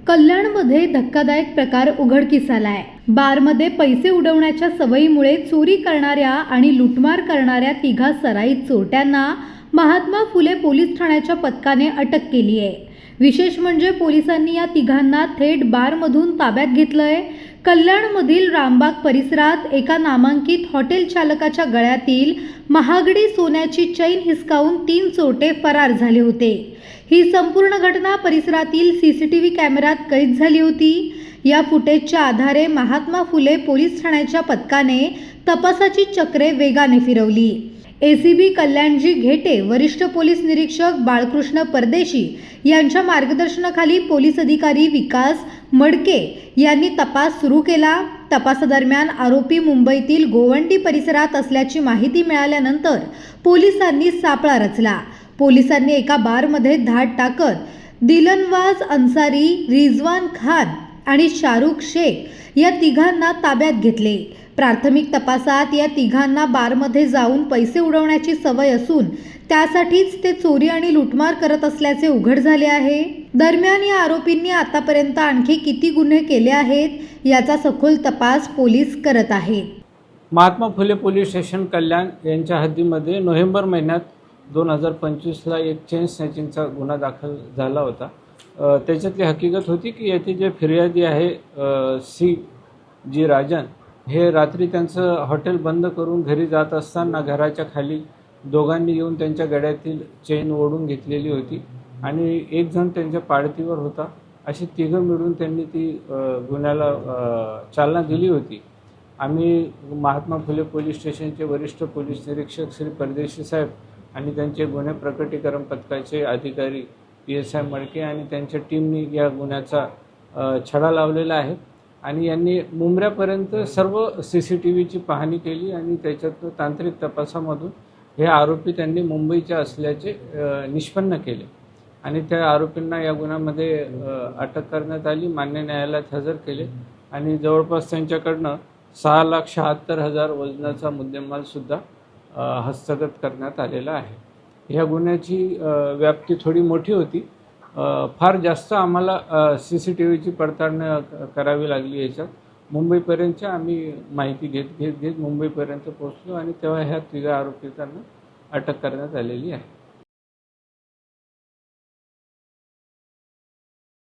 कल्याणमध्ये धक्कादायक प्रकार उघडकीस आलाय। बारमध्ये पैसे उडवण्याच्या सवयीमुळे चोरी करणाऱ्या आणि लुटमार करणाऱ्या तिघा सराईत चोरट्यांना महात्मा फुले पोलीस ठाण्याच्या पथकाने अटक केली आहे। विशेष म्हणजे पोलिसांनी या तिघांना थेट बारमधून ताब्यात घेतलंय। कल्याणमधील रामबाग परिसरात एका नामांकित हॉटेल चालकाच्या गळ्यातील महागडी सोन्याची चैन हिसकावून 3 चोरटे फरार झाले होते। ही संपूर्ण घटना परिसरातील सीसीटीव्ही कॅमेऱ्यात कैद झाली होती। या फुटेजच्या आधारे महात्मा फुले पोलीस ठाण्याच्या पथकाने तपासाची चक्रे वेगाने फिरवली। एसीबी कल्याणजी घेटे, वरिष्ठ पोलीस निरीक्षक बाळकृष्ण परदेशी यांच्या मार्गदर्शनाखाली पोलीस अधिकारी विकास मडके यांनी तपास सुरू केला। तपासादरम्यान आरोपी मुंबईतील गोवंडी परिसरात असल्याची माहिती मिळाल्यानंतर पोलिसांनी सापळा रचला। पोलिसांनी एका बारमध्ये धाड टाकत दिलनवाज अन्सारी, रिजवान खान आणि शाहरुख शेख या तिघांना ताब्यात घेतले। प्राथमिक तपासात या तिघांना बारमध्ये जाऊन पैसे उडवण्याची सवय असून त्यासाठीच ते चोरी आणि लुटमार करत असल्याचे उघड झाले आहे। दरम्यान या आरोपींनी आतापर्यंत आणखी किती गुन्हे केले आहेत याचा सखोल तपास पोलीस करत आहेत। महात्मा फुले पोलीस स्टेशन कल्याण यांच्या हद्दीमध्ये नोव्हेंबर महिन्यात 2025ला एक चेन स्नॅचिंगचा गुन्हा दाखल झाला होता। त्याच्यातली हकीकत होती की येथे जे फिर्यादी आहे सी जी राजन, हे रात्री त्यांचं हॉटेल बंद करून घरी जात असताना घराच्या खाली दोघांनी येऊन त्यांच्या गळ्यातील चेन ओढून घेतलेली होती आणि एक जण त्यांच्या पाळतीवर होता। अशी तिघं मिळून त्यांनी ती गुन्ह्याला चालना दिली होती। आम्ही महात्मा फुले पोलीस स्टेशनचे वरिष्ठ पोलीस निरीक्षक श्री परदेशी साहेब आणि त्यांचे गुन्हे प्रकटीकरण पथकाचे अधिकारी PSI मडके आणि त्यांच्या टीमनी या गुन्ह्याचा छडा लावलेला आहे आणि यांनी मुंबऱ्यापर्यंत सर्व CCTVची पाहणी केली आणि त्याच्यात तांत्रिक तपासामधून हे आरोपी त्यांनी मुंबईच्या असल्याचे निष्पन्न केले आणि त्या आरोपींना या गुन्ह्यामध्ये अटक करण्यात आली, मान्य न्यायालयात हजर केले आणि जवळपास त्यांच्याकडनं 6,76,000 वजनाचा मुद्देमालसुद्धा हस्तगत करण्यात आलेला आहे। ह्या गुन्ह्याची व्याप्ती थोडी मोठी होती, फार जास्त आम्हाला CCTVची पडताळणी करावी लागली। याच्यात मुंबईपर्यंतच्या आम्ही माहिती घेत मुंबईपर्यंत पोहोचलो आणि तेव्हा ह्या तिघा आरोपितांना अटक करण्यात आलेली आहे।